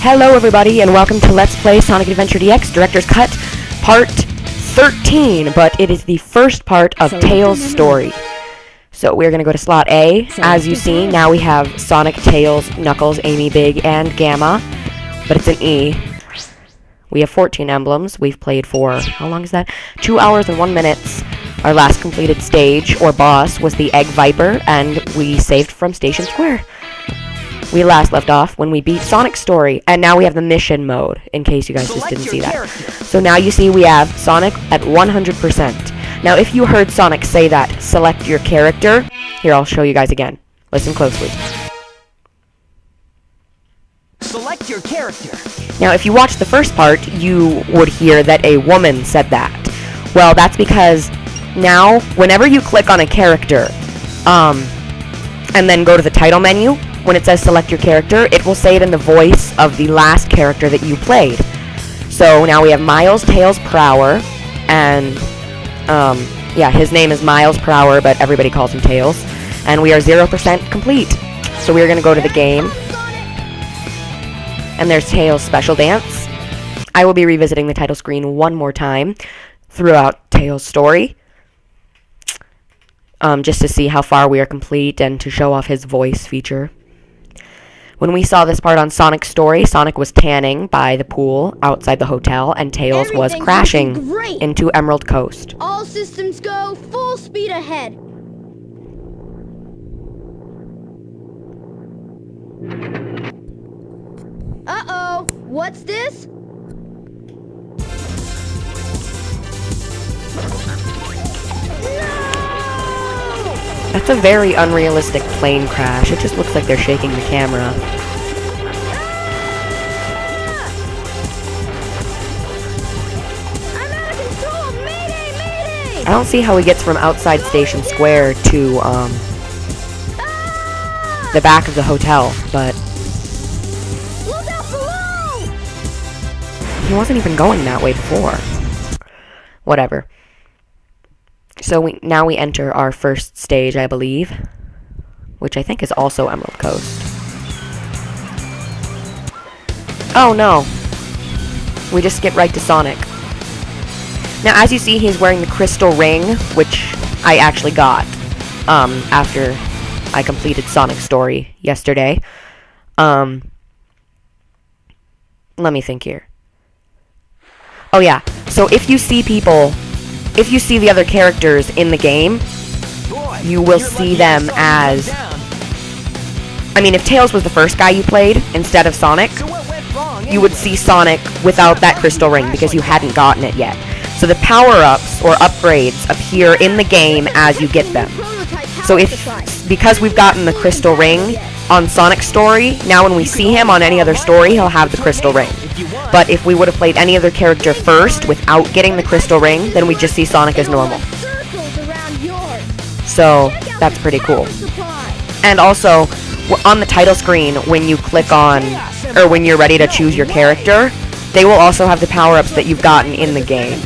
Hello everybody and welcome to Let's Play Sonic Adventure DX Director's Cut Part 13, but it is the first part of Tails' story. So we're going to go to slot A. As you see, now we have Sonic, Tails, Knuckles, Amy, Big, and Gamma, but it's an E. We have 14 emblems. We've played for, how long is that? 2 hours and 1 minute. Our last completed stage, or boss, was the Egg Viper, and we saved from Station Square. We last left off when we beat Sonic's story, and now we have the mission mode, in case you guys just didn't see that. So now you see we have Sonic at 100%. Now if you heard Sonic say that, select your character, here I'll show you guys again. Listen closely. Select your character. Now if you watched the first part, you would hear that a woman said that. Well, that's because now, whenever you click on a character, and then go to the title menu, when it says select your character, it will say it in the voice of the last character that you played. So now we have Miles Tails Prower, and yeah, his name is Miles Prower, but everybody calls him Tails. And we are 0% complete. So we're going to go to the game. And there's Tails' special dance. I will be revisiting the title screen one more time throughout Tails' story. Just to see how far we are complete and to show off his voice feature. When we saw this part on Sonic's story, Sonic was tanning by the pool outside the hotel, and Tails was crashing into Emerald Coast. All systems go, full speed ahead. Uh-oh, what's this? That's a very unrealistic plane crash. It just looks like they're shaking the camera. I'm out of control! Mayday! Mayday! I don't see how he gets from outside Station Square to, the back of the hotel, but Look out below! he wasn't even going that way before. Whatever. So now we enter our first stage, I believe, which I think is also Emerald Coast. Oh no, we just skip right to Sonic. Now as you see, he's wearing the crystal ring, which I actually got after I completed Sonic's story yesterday. Let me think here. Oh yeah, so if you see the other characters in the game, you will see them as... I mean, if Tails was the first guy you played, instead of Sonic, you would see Sonic without that crystal ring, because you hadn't gotten it yet. So the power-ups, or upgrades, appear in the game as you get them. So because we've gotten the crystal ring on Sonic's story, now when we see him on any other story, he'll have the crystal ring. But if we would have played any other character first without getting the crystal ring, then we just see Sonic as normal. So that's pretty cool. And also, on the title screen, when you click on, or when you're ready to choose your character, they will also have the power-ups that you've gotten in the game.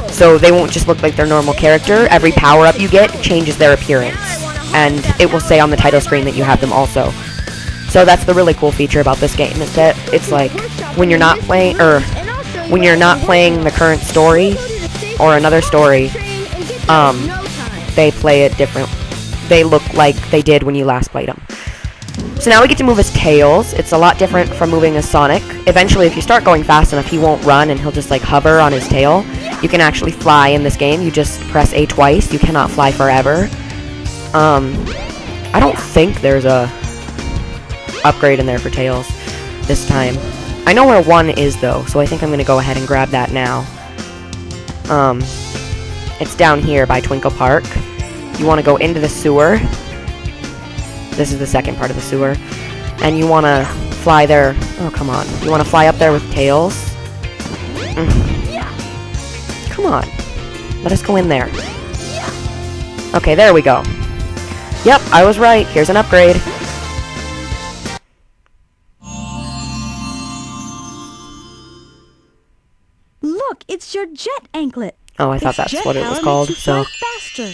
So they won't just look like their normal character. Every power-up you get changes their appearance. And it will say on the title screen that you have them also. So that's the really cool feature about this game, is that it's like when you're not playing the current story or another story, they play it different. They look like they did when you last played them. So now we get to move as Tails. It's a lot different from moving as Sonic. Eventually, if you start going fast enough, he won't run and he'll just like hover on his tail. You can actually fly in this game. You just press A twice. You cannot fly forever. I don't think there's a upgrade in there for Tails this time. I know where 1 is though, so I think I'm gonna go ahead and grab that now. It's down here by Twinkle Park. You want to go into the sewer. This is the second part of the sewer. And you want to fly there. Oh, come on. You want to fly up there with Tails. Come on. Let us go in there. Okay, there we go. Yep, I was right. Here's an upgrade. Look, it's your jet anklet. Oh, I thought that's what it was called. So faster.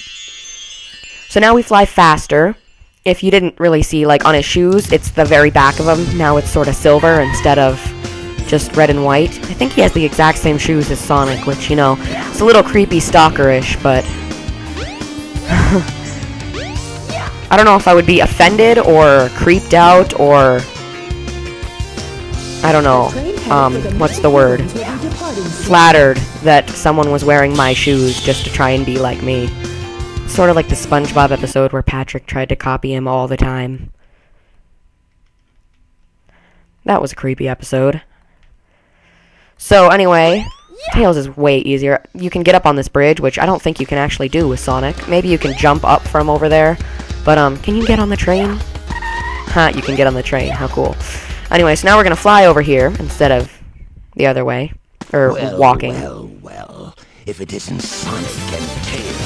now we fly faster. if you didn't really see, like, on his shoes, it's the very back of them. Now it's sort of silver instead of just red and white. I think he has the exact same shoes as Sonic, which, you know, it's a little creepy stalker-ish, but... I don't know if I would be offended or creeped out or... I don't know, what's the word? Flattered that someone was wearing my shoes just to try and be like me. Sort of like the SpongeBob episode where Patrick tried to copy him all the time. That was a creepy episode. So anyway, Tails is way easier. You can get up on this bridge, which I don't think you can actually do with Sonic. Maybe you can jump up from over there. But, can you get on the train? Ha, you can get on the train. How cool. Anyway, so now we're gonna fly over here instead of the other way. Or walking. Well, if it isn't Sonic and Tails.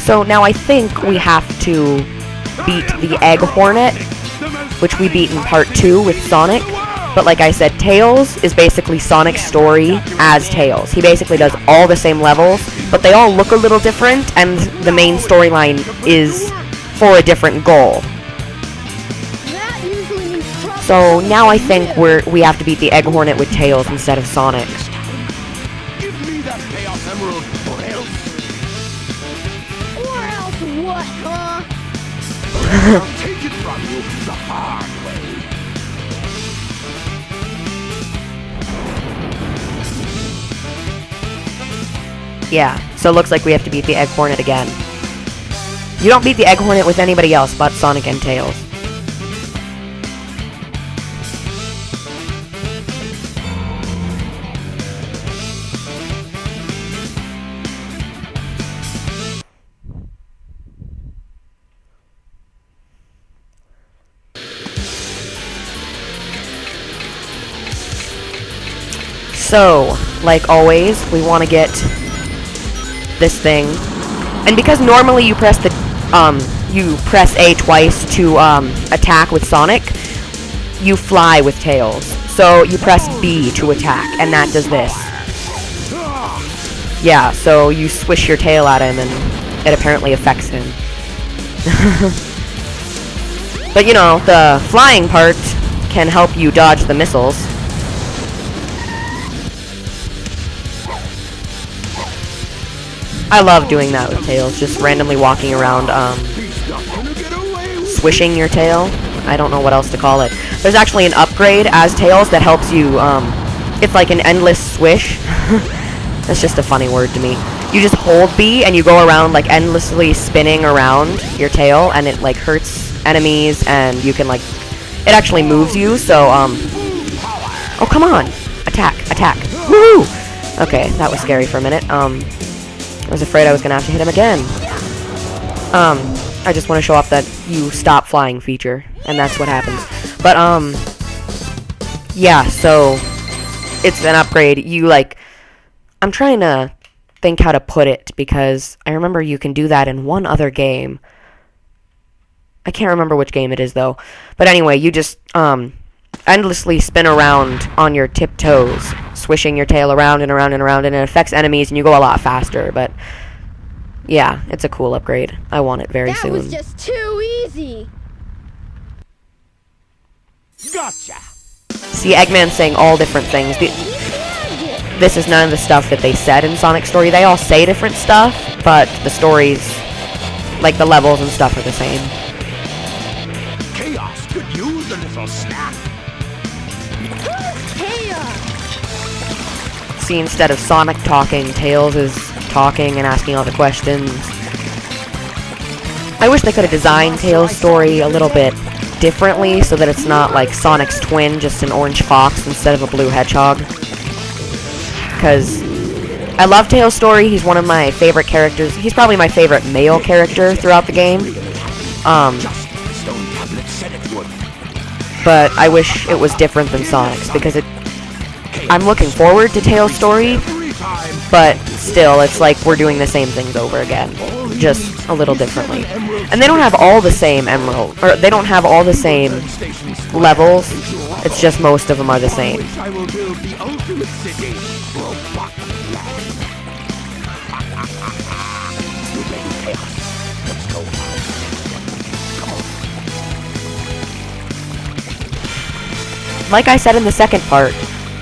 So now I think we have to beat the Egg Hornet, which we beat in part 2 with Sonic. But like I said, Tails is basically Sonic's story as Tails. He basically does all the same levels, but they all look a little different, and the main storyline is for a different goal. So now I think we have to beat the Egg Hornet with Tails instead of Sonic. Give me that Chaos Emerald, Or else what, huh? I'll take it from you the hard way. Yeah, so it looks like we have to beat the Egg Hornet again. You don't beat the Egg Hornet with anybody else but Sonic and Tails. So, like always, we want to get this thing. And because normally you press A twice to attack with Sonic, you fly with Tails. So you press B to attack, and that does this. Yeah, so you swish your tail at him, and it apparently affects him. But you know, the flying part can help you dodge the missiles. I love doing that with Tails, just randomly walking around, swishing your tail. I don't know what else to call it. There's actually an upgrade as Tails that helps you, it's like an endless swish. That's just a funny word to me. You just hold B and you go around, like, endlessly spinning around your tail, and it, like, hurts enemies, and you can, like, it actually moves you, so, oh, come on! Attack, attack. Woohoo! Okay, that was scary for a minute. I was afraid I was gonna have to hit him again. I just want to show off that you stop flying feature, and that's what happens. But, yeah, so, it's an upgrade. You, like, I'm trying to think how to put it, because I remember you can do that in one other game. I can't remember which game it is, though. But anyway, you just, endlessly spin around on your tiptoes, swishing your tail around and around and around, and it affects enemies, and you go a lot faster, but yeah, it's a cool upgrade. I want it very soon. That was just too easy. Gotcha. See, Eggman's saying all different things. This is none of the stuff that they said in Sonic's story. They all say different stuff, but the stories, like the levels and stuff, are the same. Chaos could use a little snack. See, instead of Sonic talking, Tails is talking and asking all the questions. I wish they could have designed Tails' story a little bit differently so that it's not like Sonic's twin, just an orange fox instead of a blue hedgehog. Because I love Tails' story. He's one of my favorite characters. He's probably my favorite male character throughout the game. But I wish it was different than Sonic's, because I'm looking forward to Tails' story, but still, it's like we're doing the same things over again, just a little differently. And they don't have all the same emerald, or they don't have all the same levels, it's just most of them are the same. like I said in the second part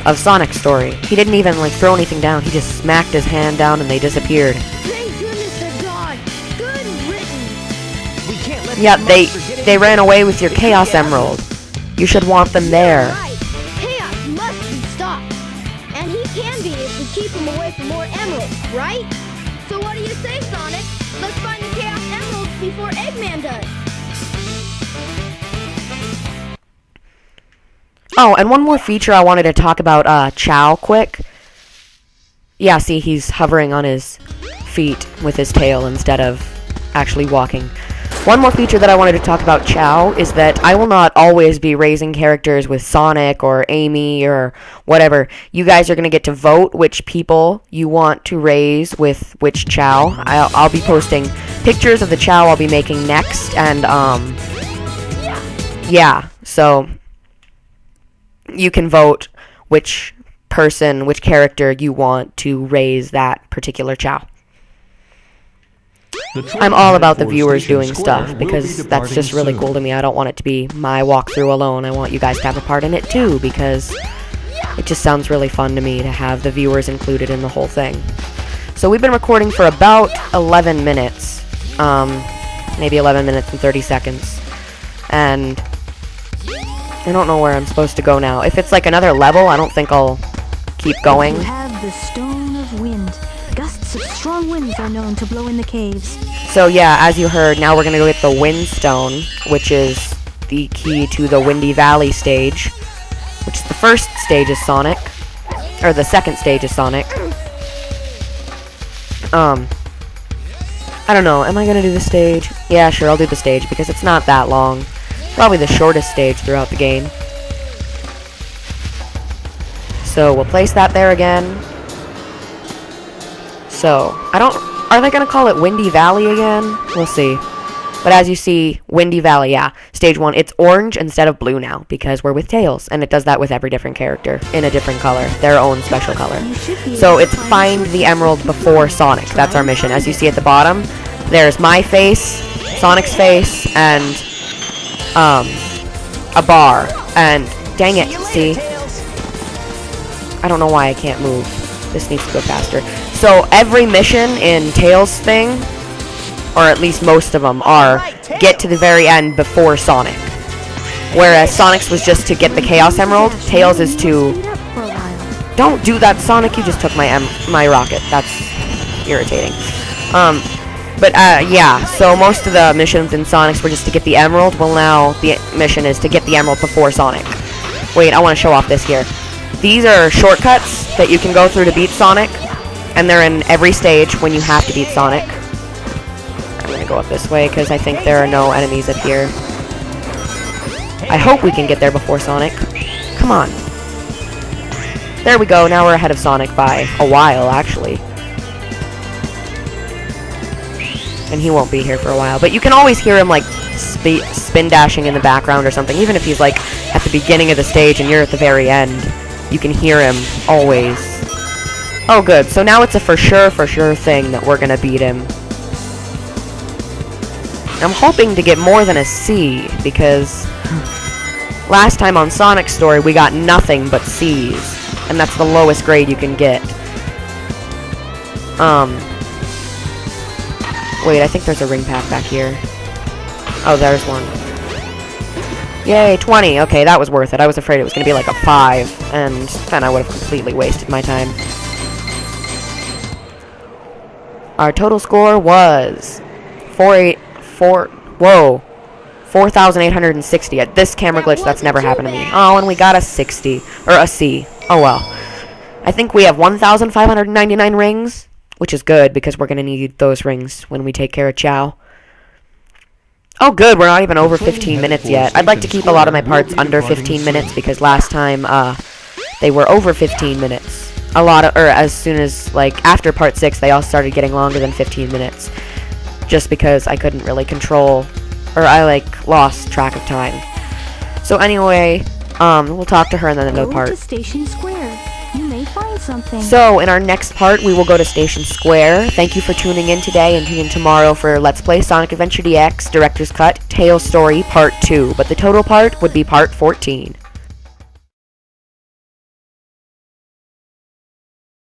of Sonic's story, he didn't even like throw anything down. He just smacked his hand down and they disappeared. Thank goodness they're gone. Good riddance. We can't let Yeah, these monsters get they in ran here. away with your Chaos Emerald. You should want them there. Right. Chaos must be stopped. And he can be if we keep him away from more emeralds, right? So what do you say, Sonic? Let's find the Chaos Emeralds before Eggman does. Oh, and one more feature I wanted to talk about, Chow quick. Yeah, see, he's hovering on his feet with his tail instead of actually walking. One more feature that I wanted to talk about Chow is that I will not always be raising characters with Sonic or Amy or whatever. You guys are going to get to vote which people you want to raise with which Chow. I'll be posting pictures of the Chow I'll be making next, and, yeah, so you can vote which person, which character you want to raise that particular Chow. I'm all about the viewers doing stuff because that's just really cool to me. I don't want it to be my walkthrough alone. I want you guys to have a part in it too because it just sounds really fun to me to have the viewers included in the whole thing. So we've been recording for about 11 minutes, maybe 11 minutes and 30 seconds, and I don't know where I'm supposed to go now. If it's like another level, I don't think I'll keep going. You have the Stone of Wind. Gusts of strong winds are known to blow in the caves. So yeah, as you heard, now we're gonna go get the Wind Stone, which is the key to the Windy Valley stage, which is the first stage is Sonic, or the second stage is Sonic. I don't know, am I gonna do the stage? Yeah, sure, I'll do the stage, because it's not that long. Probably the shortest stage throughout the game. So, we'll place that there again. So, are they gonna call it Windy Valley again? We'll see. But as you see, Windy Valley, yeah, stage 1, it's orange instead of blue now, because we're with Tails, and it does that with every different character, in a different color, their own special color. So it's find the emerald before Sonic, that's our mission. As you see at the bottom, there's my face, Sonic's face, and, a bar, and, dang it, see? I don't know why I can't move. This needs to go faster. So every mission in Tails' thing, or at least most of them, are get to the very end before Sonic. Whereas Sonic's was just to get the Chaos Emerald, Tails is to... Speed up for a while. Don't do that, Sonic, you just took my rocket. That's irritating. Yeah, so most of the missions in Sonic's were just to get the Emerald. Well, now the mission is to get the Emerald before Sonic. Wait, I want to show off this here. These are shortcuts that you can go through to beat Sonic, and they're in every stage when you have to beat Sonic. I'm gonna go up this way because I think there are no enemies up here. I hope we can get there before Sonic. Come on. There we go, now we're ahead of Sonic by a while, actually. And he won't be here for a while, but you can always hear him, like, spin dashing in the background or something, even if he's, like, at the beginning of the stage and you're at the very end. You can hear him, always. Oh, good. So now it's a for sure thing that we're gonna beat him. I'm hoping to get more than a C, because last time on Sonic's story, we got nothing but C's. And that's the lowest grade you can get. Wait, I think there's a ring pack back here. Oh, there's one. Yay, 20. Okay, that was worth it. I was afraid it was going to be like a 5, and then I would have completely wasted my time. Our total score was 4,860. At this camera glitch, that's never happened to me. Oh, and we got a 60, or a C. Oh well. I think we have 1,599 rings, which is good, because we're going to need those rings when we take care of Chow. Oh good, we're not even over 15 minutes yet. I'd like to keep a lot of my parts under 15 minutes because last time, they were over 15 minutes. As soon as, like, after part 6, they all started getting longer than 15 minutes. Just because I couldn't really control, or I, like, lost track of time. So anyway, we'll talk to her in the no Go part. to Station Square. You may find something. So, in our next part, we will go to Station Square. Thank you for tuning in today, and tune in tomorrow for Let's Play Sonic Adventure DX Director's Cut Tails Story Part 2. But the total part would be Part 14.